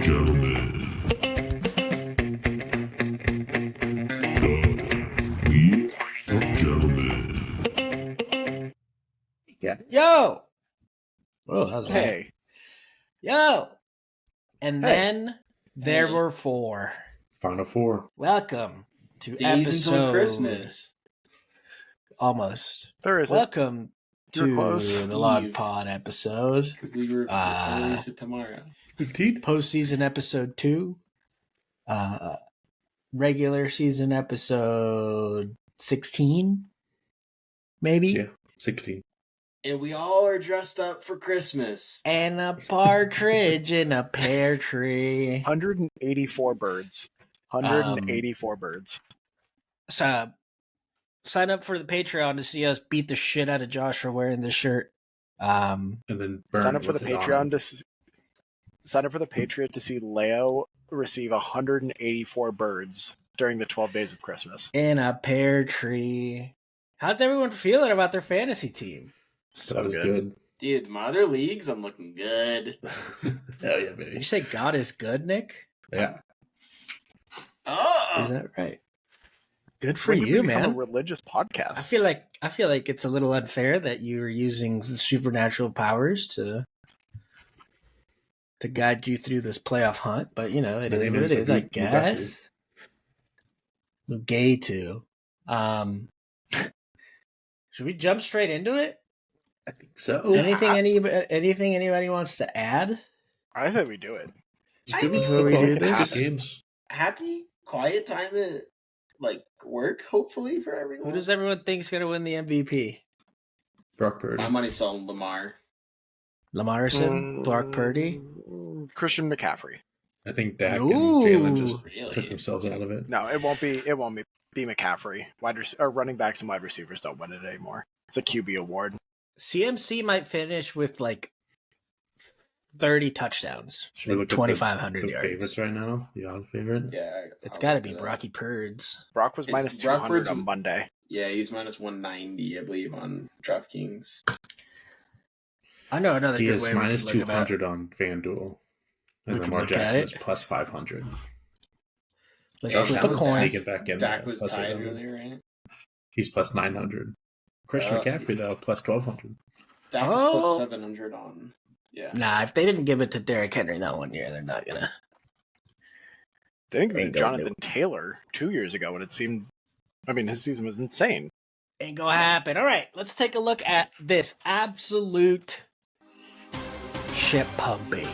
gentlemen. We of gentlemen. Yeah. Yo! Oh, that was Hey, Yo! And Hey. then there Hey. were four. Final four. Welcome to Days episode... until Christmas. Almost. there is Welcome You're to close. the Log Eve. Pod episode. Because we were release it tomorrow. 15. Postseason episode 2. Regular season episode 16? Maybe? Yeah, 16. And we all are dressed up for Christmas. And a partridge in a pear tree. 184 birds. 184 birds. So, sign up for the Patreon to see us beat the shit out of Josh for wearing this shirt. And then burn Sign up for the with it on. Patreon sign up for the Patreon to see Leo receive 184 birds during the 12 days of Christmas. In a pear tree. How's everyone feeling about their fantasy team? That was good. Dude, my other leagues, I'm looking good. Hell yeah, Did baby. you say God is good, Nick? Yeah. Oh! Is that right? Good for When did you, we become man. a religious podcast. I feel like it's a little unfair that you're using supernatural powers to guide you through this playoff hunt, but you know, it is what it is, I guess. Gay too. Should we jump straight into it? I think so. Anything anybody wants to add? I say we do it. Just give I me mean, football we do and this? games. Happy, quiet time at, work, hopefully, for everyone. Who does everyone think's going to win the MVP? Brock Purdy. My money's on Lamar. Lamarson, Brock Purdy. Christian McCaffrey. I think Dak Ooh. and Jalen just Really? took themselves out of it. No, it won't be McCaffrey. Running backs and wide receivers don't win it anymore. It's a QB award. CMC might finish with 30 touchdowns, Should we look at 2,500 the yards. favorites right now? The odd favorite? Yeah. It's I'll got to look be it up. Brocky Purds. Brock was It's minus Brock 200 Purdy's- on Monday. Yeah, he's minus 190, I believe, on DraftKings. I know another He good is way we minus can look at that. 200 on FanDuel. We And can Lamar look at Jackson it. is plus 500. Let's Josh flip a Allen's coin. sneaking back in. Dak there, was plus tied 800. earlier, right? He's plus 900. Christian Uh, McCaffrey, though, plus 1,200. Dak was Oh. plus 700 on. Yeah. Nah, if they didn't give it to Derrick Henry that one year, they're not gonna. They didn't give Ain't it to gonna Jonathan Taylor 2 years ago when it seemed. I mean, his season was insane. Ain't gonna happen. All right, let's take a look at this absolute shit pumping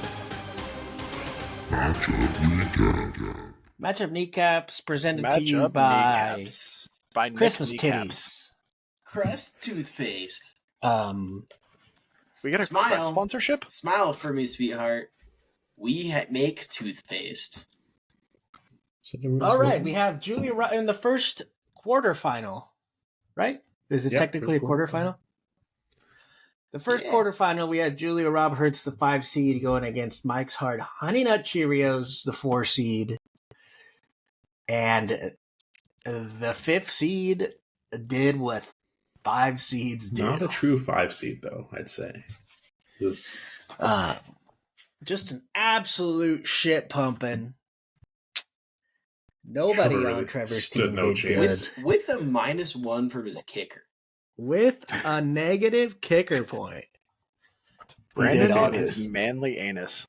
matchup kneecaps presented to you Matchup by kneecaps by Nick's Christmas Kneecaps. Crest toothpaste. titties. We get a Smile. Crest sponsorship. Smile for me, sweetheart. We make toothpaste. All right, we have Julia in the first quarterfinal, right? Is it Yeah, technically a first quarterfinal? The first Yeah. quarterfinal, we had Julia Roberts, the 5 seed, going against Mike's Hard Honey Nut Cheerios, the 4 seed. And the 5th seed did what 5 seeds Not do. a true 5 seed, though, I'd say. This Just an absolute shit pumping. Nobody Trevor on really Trevor's stood team no did chance. good. With a -1 from his kicker. With a negative kicker point. He did Brandon all and his this. manly anus.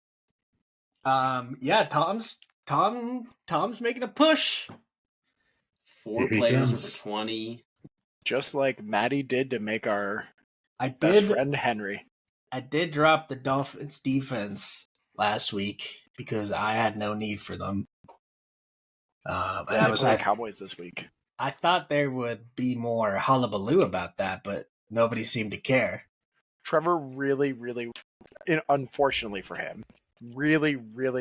Yeah, Tom's making a push. 4 Here he players comes. over 20. Just like Maddie did to make our I best did friend Henry. drop the Dolphins defense last week because I had no need for them. And I was like Cowboys this week. I thought there would be more hullabaloo about that, but nobody seemed to care. Trevor really, unfortunately for him, really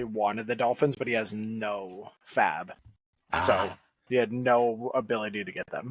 wanted the Dolphins, but he has no fab. So he had no ability to get them.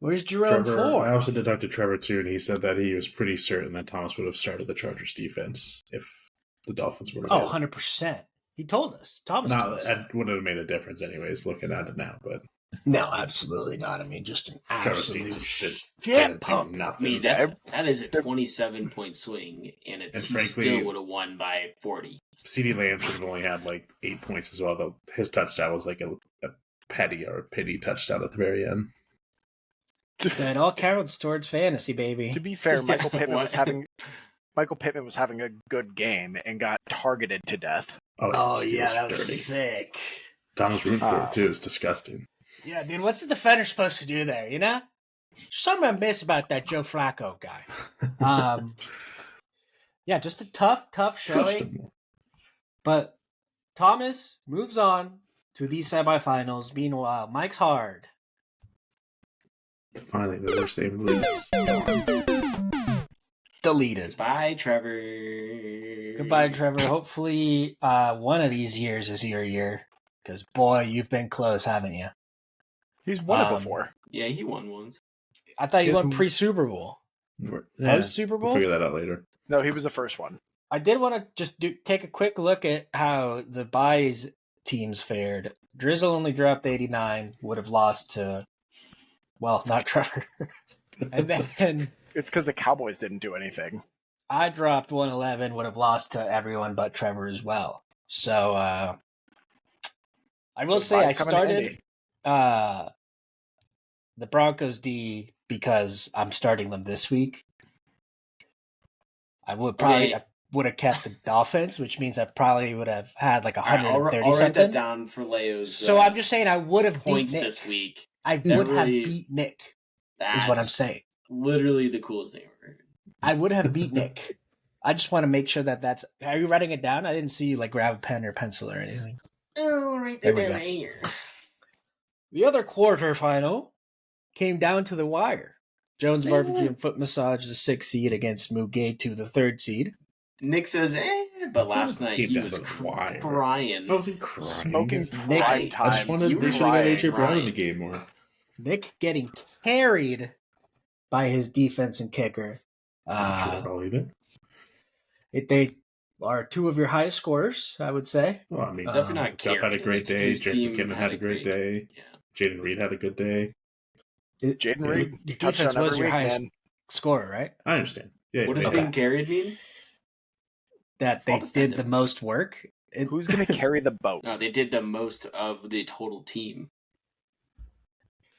Where's Jerome Trevor, I Ford? also did talk to Trevor, too, and he said that he was pretty certain that Thomas would have started the Chargers defense if the Dolphins were to Oh, get it. 100%. He told us. Thomas told Not, us. it wouldn't have made a difference anyways, looking at it now, but No, absolutely not. I mean, just an Trevor Seed absolute just shit didn't do pump. I nothing. mean, that is a 27-point swing, and And he frankly- still would have won by 40. CeeDee Lamb should have only had like 8 points as well, though his touchdown was like a petty or a pity touchdown at the very end. That all counts towards fantasy, baby. To be fair, Michael Pittman What? was having a good game and got targeted to death. Oh Steelers yeah, that dirty. was sick. Tom was rooting for it too. It's disgusting. Yeah, dude, what's the defender supposed to do there? You know, something I miss about that Joe Flacco guy. Yeah, just a tough Trust showing. him. But Thomas moves on to these semifinals. Meanwhile, Mike's hard. Finally, they're saving the lease. Deleted. Bye, Trevor. Goodbye, Trevor. Hopefully, one of these years is your year. Because, boy, you've been close, haven't you? He's won it Um, before. Yeah, he won once. I thought you Yes, won pre-Super Bowl. Yeah, Post-Super we'll Bowl? figure that out later. No, he was the first one. I did want to just take a quick look at how the buys teams fared. Drizzle only dropped 89, would have lost to, well, not Trevor. And then It's because the Cowboys didn't do anything. I dropped 111, would have lost to everyone but Trevor as well. So I will Those say I buys come in started handy. the Broncos D because I'm starting them this week. I would probably Okay. would have kept the Dolphins, which means I probably would have had like All right, 130 I'll write that something. down for Leo's So I'm just saying I would have beat points Nick. this week. I That would have really- beat Nick. That's Is what I'm saying. Literally the coolest thing ever. I would have beat Nick. I just want to make sure that that's. Are you writing it down? I didn't see you like grab a pen or pencil or anything. Oh, right There there, we go. right here. The other quarterfinal came down to the wire. Jones Barbecue and Foot Massage, the 6th seed, against Mugatu, the 3rd seed. Nick says, but last night Keep he that was on the wire. crying. I wasn't crying. Smoking Nick- prime I time. I just wanted You to make were sure they got right, AJ Brown in right. the game more. Nick getting carried by his defense and kicker. I'm sure I'll believe it. They are two of your highest scorers, I would say. Well, I mean, Definitely not Cup had a carrying. great day. His Jake team McKinnon had a great day. Yeah. Jaden Reed had a good day. Jaden Reed, Your touchdown defense was every your week, highest man. scorer, right? I understand. Yeah, What does yeah. being carried mean? That they I'll defend did him. the most work. Who's going to carry the boat? No, they did the most of the total team.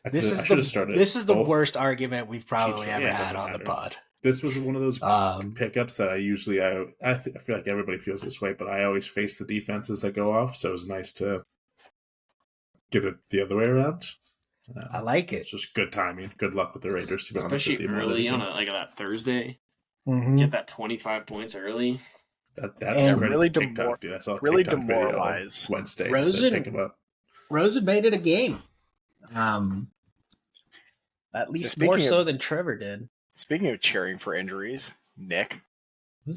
I This should- I is should the have started this is the both. worst argument we've probably Yeah, ever it had doesn't on the matter. pod. This was one of those Um, pickups that I usually I feel like everybody feels this way, but I always face the defenses that go off, so it was nice to get it the other way around. I like It's it. just good timing. Good luck with the Raiders, to be honest Especially with you. early on that Thursday. Mhm. Get that 25 points early. That's And credit really to TikTok, dude. I saw a really TikTok video demoralize. Wednesday. Rosen- Said pick him up. Rosen made it a game. At least Speaking more of- so than Trevor did. Speaking of cheering for injuries, Nick. Yeah,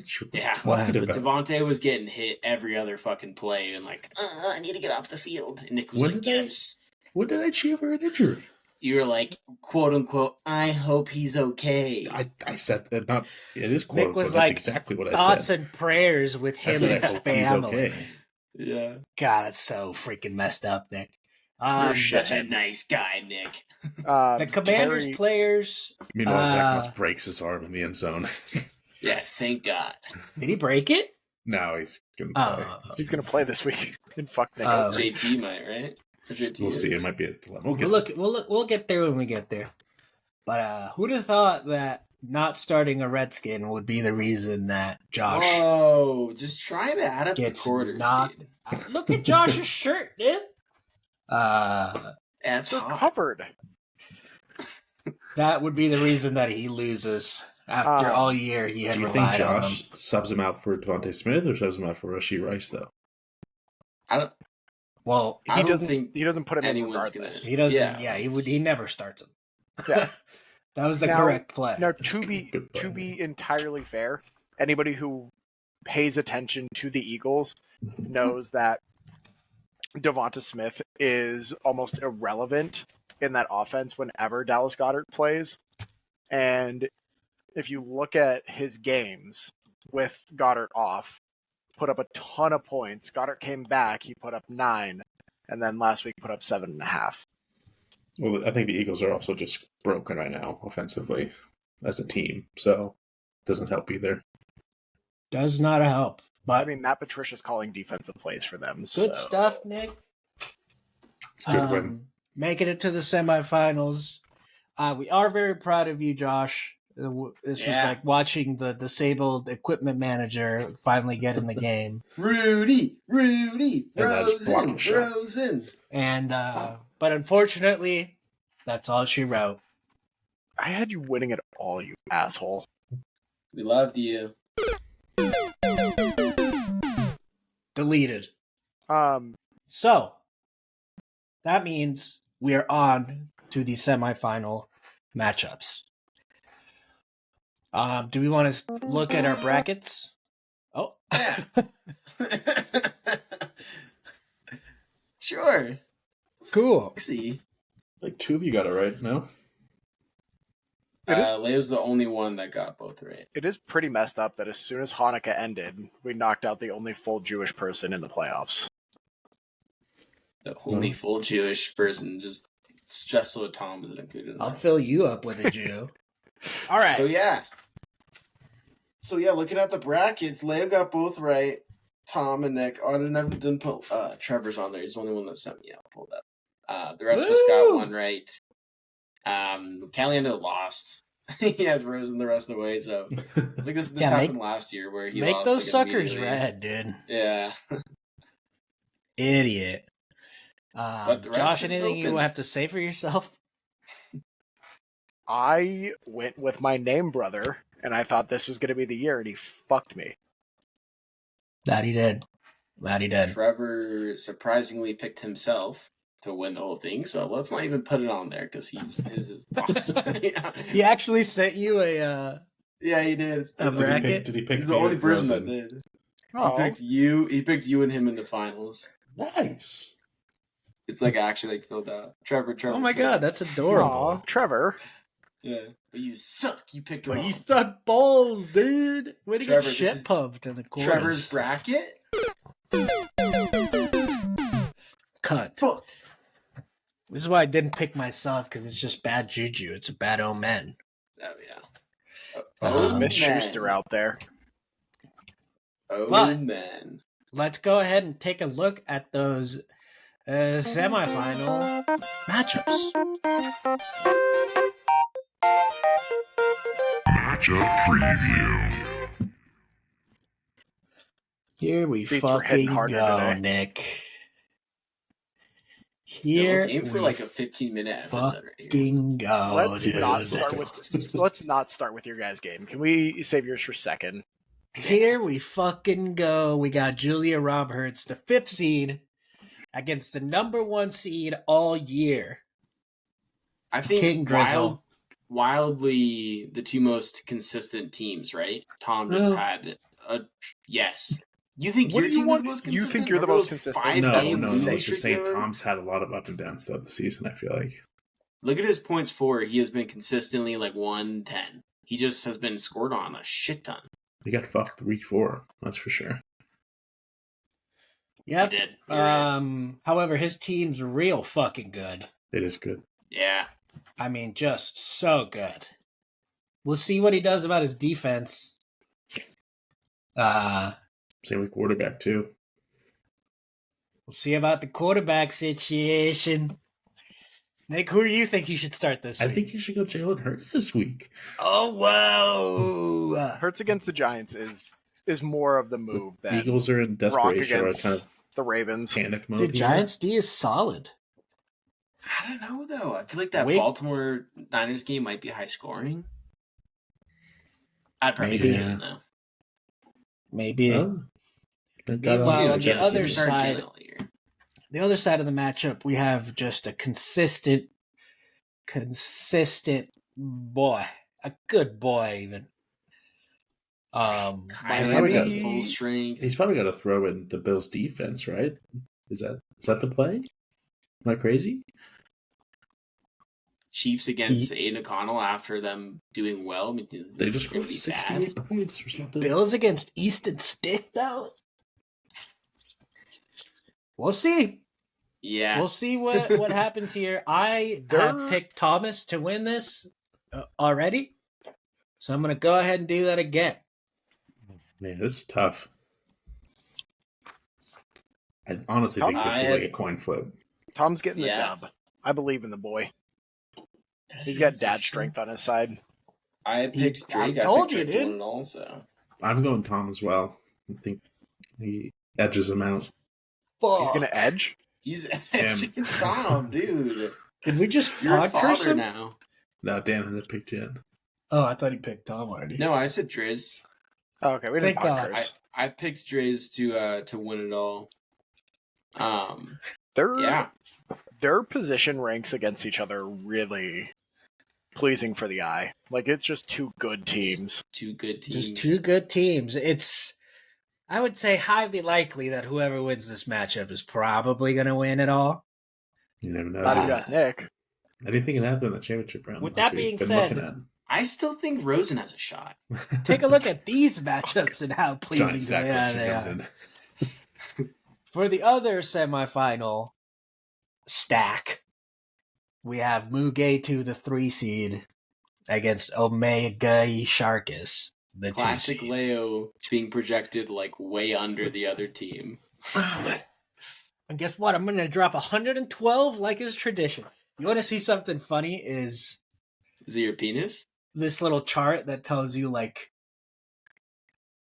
What Talking happened? about- Devontae was getting hit every other fucking play and like, I need to get off the field. And Nick was When like, did I- yes. When did I cheer for an injury? You were like, quote unquote, I hope he's okay. I said that not. It is quote Nick was unquote. That's like, exactly what I Thoughts said. and prayers with I him said and I his hope he's family. okay. Yeah. God, it's so freaking messed up, Nick. You're such a nice guy, Nick. The Commanders Terry- players. Meanwhile, Zach Moss Uh, breaks his arm in the end zone. Yeah, thank God. Did he break it? Now he's gonna play. He's going to play this week. And fuck Nick. Oh. JT might, right? Or JT We'll see. is. It might be. We'll get there when we get there. But who'd have thought that not starting a Redskin would be the reason that Josh Whoa, just trying to add up the gets quarters, not? dude. Look at Josh's shirt, dude. That's They're hot. covered. That would be the reason that he loses after all year he had Do you think relied on him. Josh subs him out for Devontae Smith or subs him out for Rashee Rice though? Well, I He don't doesn't. think He doesn't put him in anyone's regardless. gonna- he doesn't. Yeah. Yeah, he never starts him. Yeah. That was the Now- correct play. Now, That's to good- be good play. to be entirely fair, anybody who pays attention to the Eagles knows that Devonta Smith is almost irrelevant in that offense whenever Dallas Goedert plays. And if you look at his games with Goddard off, put up a ton of points. Goddard came back, he put up 9, and then last week put up 7.5. Well, I think the Eagles are also just broken right now offensively as a team, so it doesn't help either. Does not help. But I mean, Matt Patricia's calling defensive plays for them. good so- stuff, Nick. It's a good win. Making it to the semifinals. We are very proud of you, Josh. This was Yeah. like watching the disabled equipment manager finally get in the game. Rudy, And that's blocking shot. Rosen. And but unfortunately, that's all she wrote. I had you winning it all, you asshole. We loved you. Deleted. Um, So that means we are on to the semifinal matchups. Do we want to look at our brackets? Oh, Yeah. Sure. cool. See. Like 2 of you got it right, no? It is- Leo's the only one that got both right. it is pretty messed up that as soon as Hanukkah ended, we knocked out the only full Jewish person in the playoffs. The only full Jewish person, just so Tom isn't included in I'll that. fill you up with a Jew. All right. So yeah, looking at the brackets, Leo got both right. Tom and Nick. Oh, I didn't put Trevor's on there. He's the only one that sent me out. Pulled up. The rest of us got Woo! one right. Caliendo lost. He has Rosen the rest of the way. So I think this Yeah, happened last year where he Make lost. those like, suckers immediately. red, dude. Yeah. Idiot. But the rest Josh, is anything you open. have to say for yourself? I went with my name brother, and I thought this was going to be the year, and he fucked me. That he did. That he did. Trevor surprisingly picked himself to win the whole thing. So let's not even put it on there because his is lost. Yeah. He actually sent you a Yeah, he did. A bracket? Did he pick He's the only person that Rosen? did. Oh, He picked you. He picked you and him in the finals. Nice. It's like actually like filled out. Trevor. Oh my god, that's adorable. aw, Trevor. Yeah, but you suck. You picked But wrong. you suck balls, dude. Way to Trevor, get this shit is pumped in the corners. Trevor's bracket. Cut. Fuck. This is why I didn't pick myself, because it's just bad juju. It's a bad omen. Oh yeah. Oh, There's Miss Schuster out there. Oh But- man. Let's go ahead and take a look at those semifinal matchups. Matchup preview. Here we Beats were hitting fucking harder go, today. Nick. Yeah, Here let's aim for we like a 15-minute episode right here. fucking go, let's dude. not start with your guys' game. Can we save yours for second? Here we fucking go. We got Julia Roberts, the 5th seed, against the number 1 seed all year. I think King Drizzle. wildly the two most consistent teams, right? Tom just No. had a yes. You think What your do you team is want- the most you consistent? think you're the Remember most those consistent? 5 No, games no, losing I was just streak saying they were? Tom's had a lot of up and downs throughout the season, I feel like. Look at his points for. He has been consistently like 110. He just has been scored on a shit ton. He got fucked week 4, that's for sure. Yep. He did. You're right. However, his team's real fucking good. It is good. Yeah. I mean, just so good. We'll see what he does about his defense. Same with quarterback, too. We'll see about the quarterback situation. Nick, who do you think he should start this I week? think you should go Jalen Hurts this week. Oh, wow. Hurts against the Giants is more of the move The than Eagles are in Rock desperation or against kind of the Ravens. panic mode. Dude, here. Giants D is solid. I don't know though. I feel like that Wait. Baltimore Niners game might be high scoring. I'd probably Maybe. do it though. Maybe. Oh. Thank Meanwhile, God I'm on the Jets other season. Start side- Jalen all year. The other side of the matchup, we have just a consistent boy. A good boy, even. Kyler probably got got- full strength. He's probably got to throw in the Bills' defense, right? Is that the play? Am I crazy? Chiefs against Aiden O'Connell after them doing well. I mean, They just gonna scored be bad. 68 points or something. Bills against Easton Stick, though? We'll see. Yeah. We'll see what happens here. I have picked Thomas to win this already, so I'm going to go ahead and do that again. Man, this is tough. I honestly think this is like a coin flip. Tom's getting the Yeah. dub. I believe in the boy. He's got dad strength on his side. I picked Drake. told I you, picked dude. Drake to win it also. I'm going Tom as well. I think he edges him out. He's gonna edge. He's edging Tom, dude. Did we just You're a pod curse father him? now. No, Dan hasn't picked yet. Oh, I thought he picked Tom already. No, I said Driz. Oh, okay, we didn't Thank God. podcast. I picked Driz to win it all. Their Yeah. their position ranks against each other are really pleasing for the eye. Like it's just two good teams. Two good teams. Just two good teams. I would say, highly likely that whoever wins this matchup is probably going to win it all. You never know. Not if you ask Nick. Anything can happen in the championship round. With That's that what being you've been said- looking I still think Rosen has a shot. at. Take a look at these matchups and how pleasing Giant stack they collection are. comes in. For the other semifinal stack, we have Muge the 3 seed against Omega Sharkus, the 2 Classic seed. Leo being projected like way under the other team. And guess what? I'm going to drop 112 like is tradition. You want to see something funny? Is Is it your penis? this little chart that tells you, like,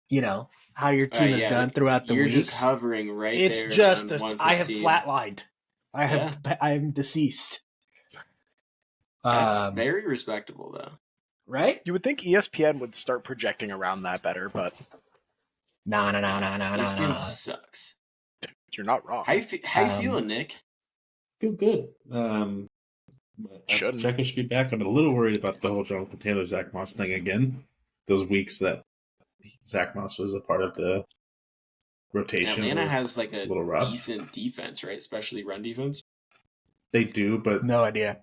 you know, how your team has yeah, done throughout the You're weeks. just hovering right It's there. just on I have 115. flatlined. I am deceased. That's very respectable, though. Right? You would think E ESPN would start projecting around that better, but No. ESPN sucks. you're not wrong. How you feeling, Nick? Feel good. Shouldn't. Jacko should be back. I'm a little worried about the whole Jonathan Taylor Zach Moss thing again. Those weeks that Zach Moss was a part of the rotation. Atlanta were has like a little rough. decent defense, right? Especially run defense. They do, but No idea.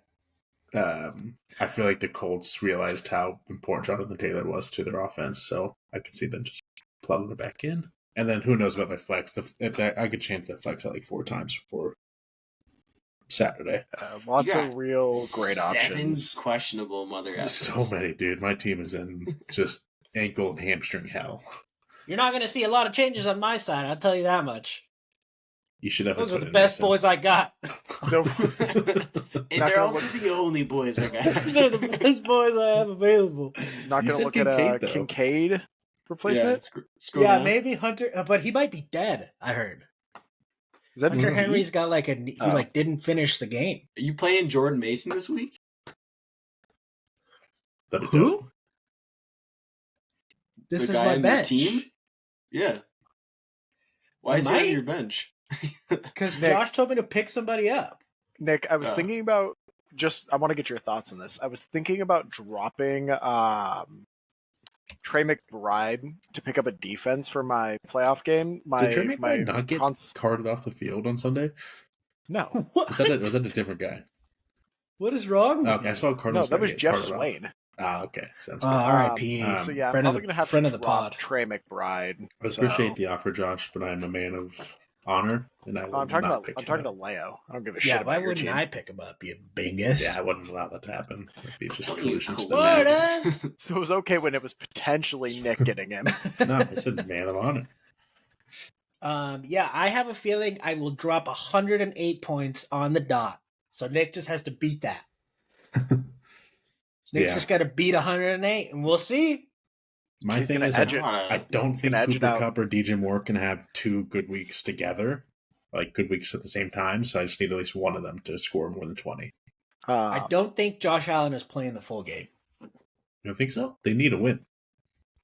I feel like the Colts realized how important Jonathan Taylor was to their offense, so I could see them just plugging it back in. And then who knows about my flex? I could change that flex out like 4 times before Saturday. Lots You got of real great 7 options. questionable mother effers. So many, dude. My team is in just ankle and hamstring hell. You're not going to see a lot of changes on my side, I'll tell you that much. You should have. Those are the best boys I got. No, And Not they're gonna also the only boys I These got. are the best boys I have available. not You going to said look at a Kincaid, though. Kincaid Yeah, replacement. scroll Yeah, down. maybe Hunter, but he might be dead, I heard. Is that Hunter Mhm. Henry's got like he Oh. like didn't finish the game. Are you playing Jordan Mason this week? That'd be dope. This The is guy my on bench. your team? Yeah. Why is he Am I? on your bench? Because Nick. Josh told me to pick somebody up. Nick? I was Oh. thinking about I want to get your thoughts on this. I was thinking about dropping Trey McBride to pick up a defense for my playoff game. Did Trey McBride not get cons- carted off the field on Sunday? No, What? Was that a different guy? What is wrong? with Okay, I you? saw no, Cardinals. that guy was get Jeff carted off. Swain. Ah, okay, sounds Oh, good. R.I.P. So yeah, I'm friend probably of gonna have friend to of the drop pod. Trey McBride. I appreciate the offer, Josh, but I'm a man of honor, and I will I'm talking not about pick I'm him talking to up. Leo. I don't give a Yeah, shit why about your wouldn't team. I pick him up, you bingus? Yeah, I wouldn't allow that to happen. It'd be just Don't you collusion. cool What, ass. So it was okay when it was potentially Nick getting him. No, I said man of honor. Yeah, I have a feeling I will drop 108 points on the dot. So Nick just has to beat that. Nick's Yeah. just got to beat 108, and we'll see. My He's thing gonna is, edge I, it. I don't think gonna edge it Cooper out. Kupp or DJ Moore can have 2 good weeks together, like good weeks at the same time. So I just need at least one of them to score more than 20. I don't think Josh Allen is playing the full game. You don't think so? They need a win.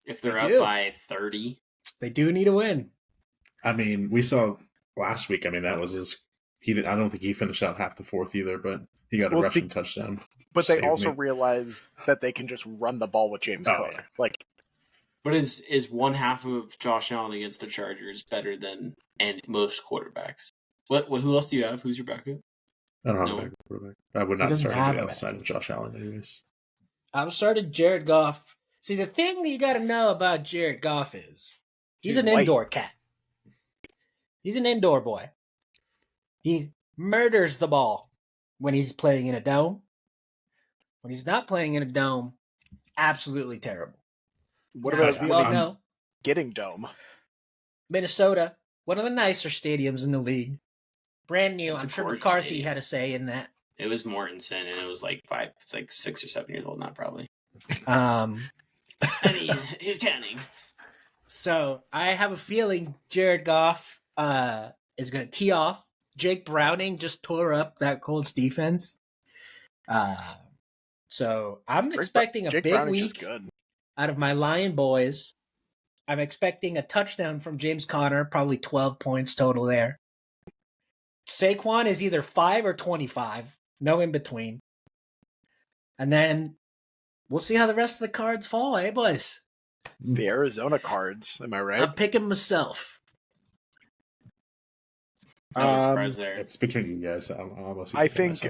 If they're I up do. by 30. They do need a win. I mean, we saw last week. I mean, that was his. I don't think he finished out half the fourth either, but he got a Well, it's rushing touchdown. But they Saved also me. realized that they can just run the ball with James Oh, Cook. yeah. Like But is one half of Josh Allen against the Chargers better than most quarterbacks? Who else do you have? Who's your backup? I don't have No. a backup quarterback. I would He not doesn't start have anybody a outside of Josh Allen, anyways. I've started Jared Goff. See, the thing that you got to know about Jared Goff is he's He's an white. indoor cat. He's an indoor boy. He murders the ball when he's playing in a dome. When he's not playing in a dome, absolutely terrible. What Now, about as we all know, getting dome? Minnesota, one of the nicer stadiums in the league. Brand new. It's I'm a sure gorgeous McCarthy stadium. had a say in that. It was Mortensen, and it was like 6 or 7 years old, not probably. I mean, he's counting. So I have a feeling Jared Goff is going to tee off. Jake Browning just tore up that Colts defense. So I'm expecting a Jake big Browning's just week good. out of my Lion boys. I'm expecting a touchdown from James Conner, probably 12 points total there. Saquon is either 5 or 25, no in between. And then we'll see how the rest of the cards fall, eh, boys? The Arizona Cards, am I right? I'm picking myself. No surprise there. It's between you guys. I'm almost. I think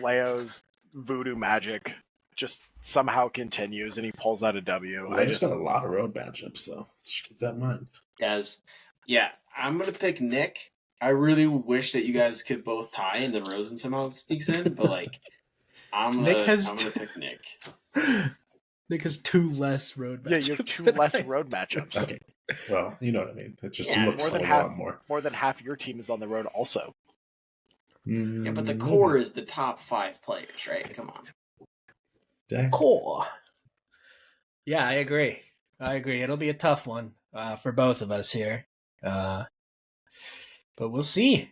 Leo's voodoo magic just somehow continues and he pulls out a W. I just got a lot of road matchups though. Just keep that in mind. Guys, Yeah, I'm gonna pick Nick. I really wish that you guys could both tie and then Rosen somehow sneaks in, but like, I'm gonna pick Nick. Nick has 2 less road matchups. Yeah, you have 2 less road matchups. Okay. Well, you know what I mean. It just Yeah, looks more like than a half- lot more. More than half your team is on the road also. Yeah, but the core is the top 5 players, right? Come on. Dang. Cool. Yeah, I agree. It'll be a tough one for both of us here. But we'll see.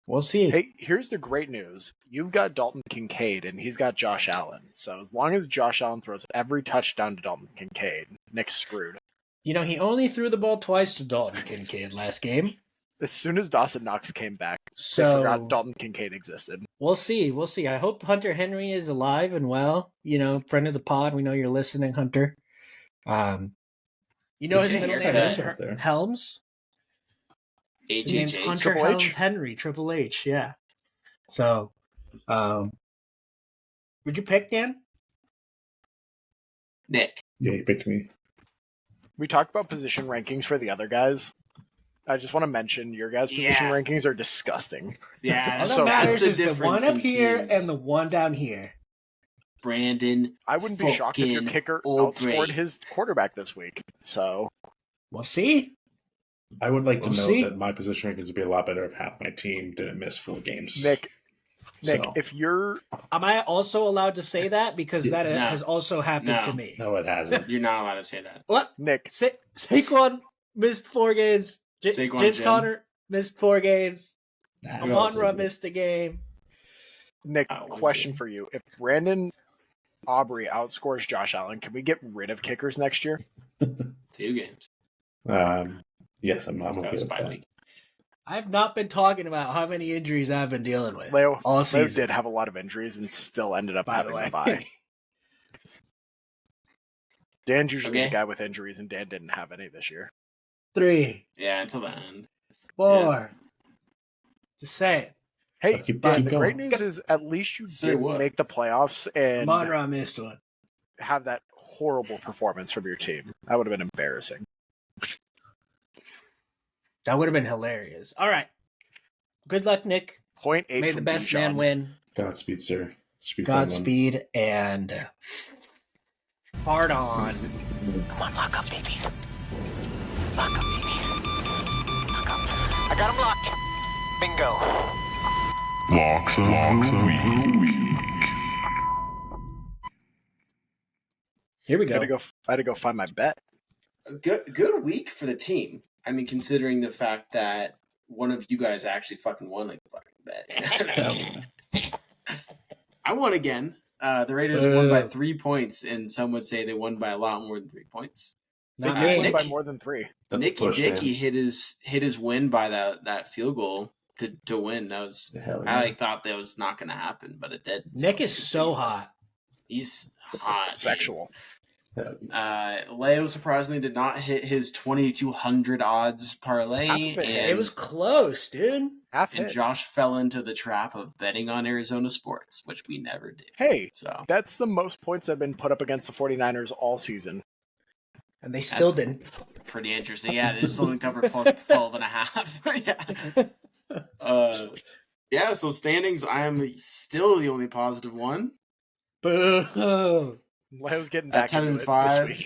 Hey, here's the great news. You've got Dalton Kincaid and he's got Josh Allen. So as long as Josh Allen throws every touchdown to Dalton Kincaid, Nick's screwed. You know, he only threw the ball twice to Dalton Kincaid last game. As soon as Dawson Knox came back, they So forgot Dalton Kincaid existed. we'll see. I hope Hunter Henry is alive and well. You know, friend of the pod. We know you're listening, Hunter. You know Who's his your middle name haircut? is Up there. Helms. His name's HHH. Hunter Triple H? Helms Henry, Triple H, yeah. So, would you pick Dan? Nick. Yeah, you picked me. We talked about position rankings for the other guys. I just want to mention your guys' position Yeah. rankings are disgusting. Yeah, All that So matters is the difference one up in here teams. and the one down here. Brandon. I wouldn't be shocked if your Fucking kicker Aubrey. outscored his quarterback this week. So We'll see. I would like to We'll know see. that my position rankings would be a lot better if half my team didn't miss 4 games. Nick, So- if you're Am I also allowed to say that? Because that No. has also happened No. to me. No, it hasn't. You're not allowed to say that. What? Nick, Saquon missed 4 games. Saquon James Jim. Conner missed 4 games. Nah, Amon-Ra missed a game. Nick, Oh, question okay. for you: if Brandon Aubrey outscores Josh Allen, can we get rid of kickers next year? 2 games. Yes, I'm That okay was with bye that. week. I've not been talking about how many injuries I've been dealing with Leo, all Leo season. did have a lot of injuries and still ended up by the having way. a bye. Dan's usually Okay. the guy with injuries, and Dan didn't have any this year. 3, Yeah, until the end. 4. Just say it. Hey, Keep- keep Dan, the going. great news is at least you Say didn't what? make the playoffs and Amon-Ra missed one. have that horrible performance from your team. That would have been embarrassing. That would have been hilarious. All right. Good luck, Nick. 0.8 May the from best man Bijan. win. Godspeed, sir. Speed for everyone. Godspeed and hard on. Come on, lock up, baby. Lock up, baby. Lock up. I got him locked. Bingo. Locks of the week. Here we I go. had to go find my bet. A good week for the team. I mean, considering the fact that one of you guys actually fucking won like a fucking bet. I won again. The Raiders won by 3 points, and some would say they won by a lot more than 3 points. Not They did me. win Nick- by more than 3. That's a Nicky push, Dickey Dan. hit his win by that field goal to win. That was Hell I yeah. thought that was not going to happen, but it did. Nick is so hot. He's hot. dude. Sexual. Hell yeah. Leo surprisingly did not hit his 2,200 odds parlay, Half of it hit. and, It was close, dude. Half and hit. Josh fell into the trap of betting on Arizona sports, which we never did. Hey, So that's the most points that have been put up against the 49ers all season. And they still That's- didn't. pretty interesting. Yeah, they still didn't cover plus 12 and a half. Yeah. Yeah, so standings, I am still the only positive one Boo! Leo's getting at back 10 into and it 5. this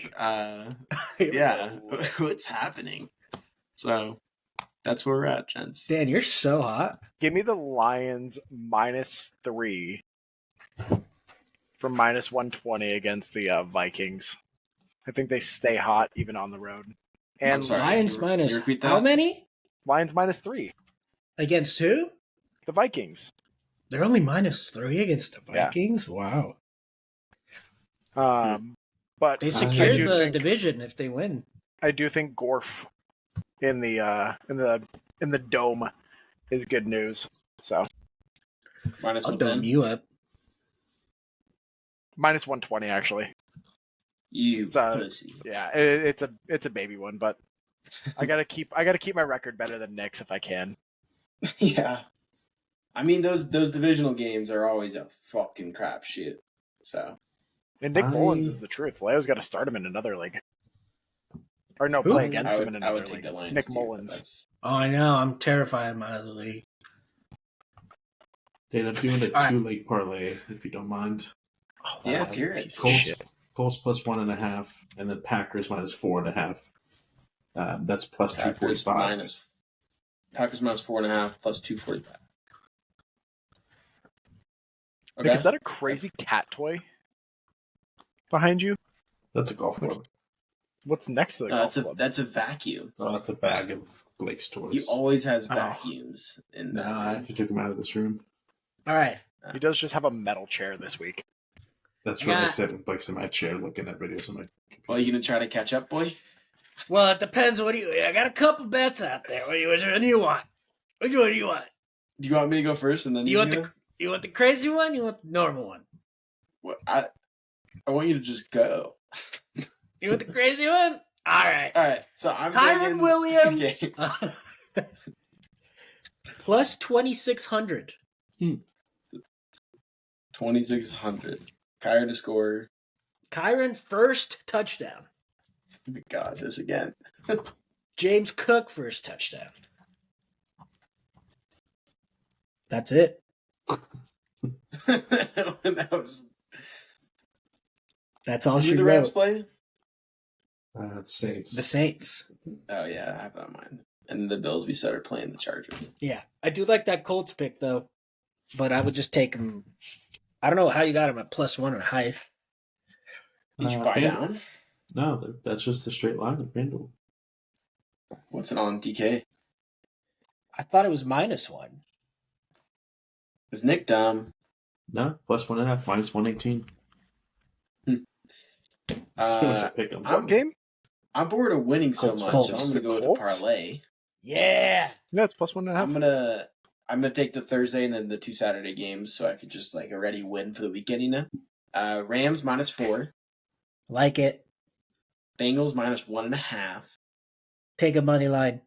week. Yeah, what's happening? So that's where we're at, gents. Dan, you're so hot. Give me the Lions -3 from -120 against the Vikings. I think they stay hot even on the road. I'm And sorry. Lions can you minus repeat how that? many? Lions -3. Against who? The Vikings. They're only -3 against the Yeah. Vikings. Wow. But They I secure do the division if they win. I do think Gorf in the dome is good news. So Minus I'll 110. dome you up. -120 actually. You It's a- pussy. Yeah, it's a baby one, but I gotta keep my record better than Nick's if I can. Yeah. I mean, those divisional games are always a fucking crapshoot. So And Nick Mullins is the truth. Leo's got to start him in another league, or no, Who? play against I him would, in I another would take league. the Lions Nick too, but Mullins. that's Oh, I know. I'm terrified in my other league. Dan, I'm doing a All right. 2-leg parlay, if you don't mind. Oh, Yeah, that let's hear it. piece of Colts, shit. Colts plus 1.5, and then Packers -4.5. That's plus Packers 245. Packers minus 4.5 plus 245. Nick, is that a crazy cat toy behind you? That's a golf club. What's next to the No, golf club? that's a vacuum. Oh, that's a bag of Blake's He toys. always has Oh. vacuums in No, I actually took him out of this room. All right. He does just have a metal chair this week. That's where I Yeah. sit with Blake's in my chair looking at videos on my Well, you gonna try to catch up, boy? Well, it depends. What do you? I got a couple bets out there. Which one do you want? Which one do you want? Do you want me to go first and then You want go? you want the crazy one? You want the normal one? What, I want you to just go. You want the crazy one? All right. All right, so I'm Kyron taking- Williams. Okay. Plus 2,600. 2,600. Kyron to score. Kyron first touchdown. Oh my God, this again. James Cook first touchdown. That's it. That was. That's all Who she did the Rams wrote. play? Saints. The Saints. Oh yeah, I have that in mind. And the Bills, we said, are playing the Chargers. Yeah, I do like that Colts pick though, but I would just take him. I don't know how you got him at +1.5. Did you buy Yeah. down? No, that's just a straight line of FanDuel. What's it on DK? I thought it was -1. Is Nick dumb? No, +1.5, -118. Pick 'em. What game? I'm bored of winning so Colts. much, Colts. so I'm gonna go with the Colts? parlay. Yeah. Yeah, it's +1.5. I'm gonna take the Thursday and then the 2 Saturday games, so I could just like already win for the weekend. You know, Rams -4, Like it. Bengals -1.5, Take a money line.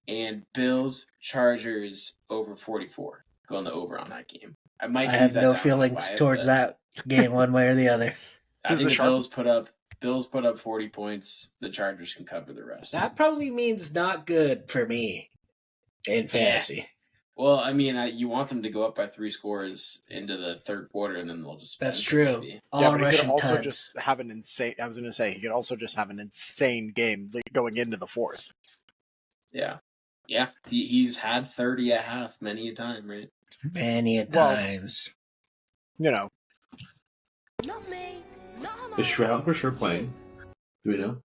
and Bills Chargers over 44. Going the over on that game. I might. I tease have that no down feelings by 5, towards but that game one way or the other. I Does think the the Sharp- Bills put up 40 points. The Chargers can cover the rest. That probably means not good for me in fantasy. Well, I mean, you want them to go up by 3 scores into the third quarter, and then they'll just. spend That's it, true. maybe. All yeah, but he could Russian also tuds. just have an insane. I was going to say he could also just have an insane game going into the fourth. Yeah, yeah. He's had 30 at half many a time, right? Many a Well, times. You know, Not me. Not Hamas. Is Shroud for sure playing? Do we know?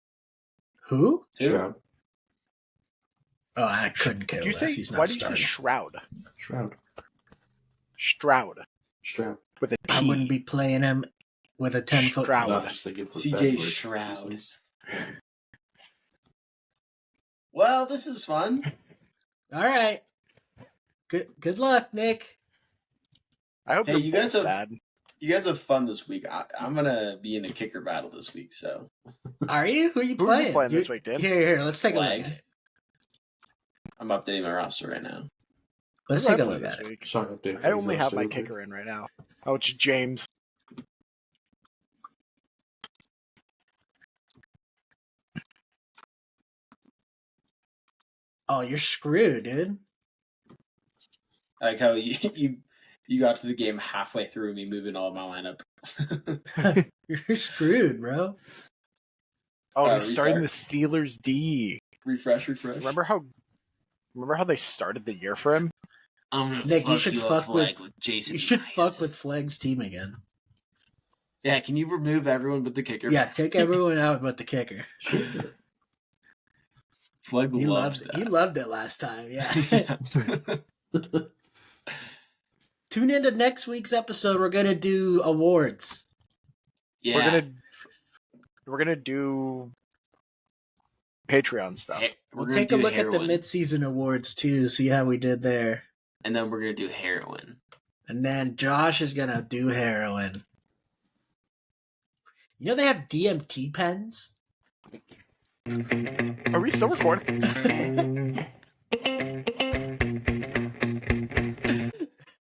Who? Who? Shroud. Oh, I couldn't care did you less. say? He's Why not did you say starting. Shroud? Shroud. Stroud with a T. I wouldn't be playing him with a 10-foot Stroud. pole. No, I was just thinking for CJ backwards Shroud. reasons. Well, this is fun. All right. Good luck, Nick. I hope Hey, you're you guys both have- sad. You guys have fun this week. I'm gonna be in a kicker battle this week, so Are you? Who are you Who are playing? you playing this week, Dan? Here, let's take a Flag. look at it. I'm updating my roster right now. Let's Who do I take a play look this at it. week? Sorry, update. I only have my kicker in right now. Oh, it's James. Oh, you're screwed, dude. I like how you got to the game halfway through me moving all my lineup. You're screwed, bro. Oh, he's starting restart. the Steelers D. Refresh. Remember how they started the year for him? I'm gonna Nick, you fuck should you fuck up, with- Flag, with Jason. You should Myers. fuck with Flag's team again. Yeah, can you remove everyone but the kicker? Yeah, take everyone out but the kicker. Flag He loves loved that. He loved it last time. Yeah. Tune into next week's episode. We're gonna do awards. Yeah. We're gonna do Patreon stuff. We'll gonna take a do look at the heroin, mid-season awards too. See how we did there. and then we're gonna do heroin. And then Josh is gonna do heroin. You know they have DMT pens. Are we still recording?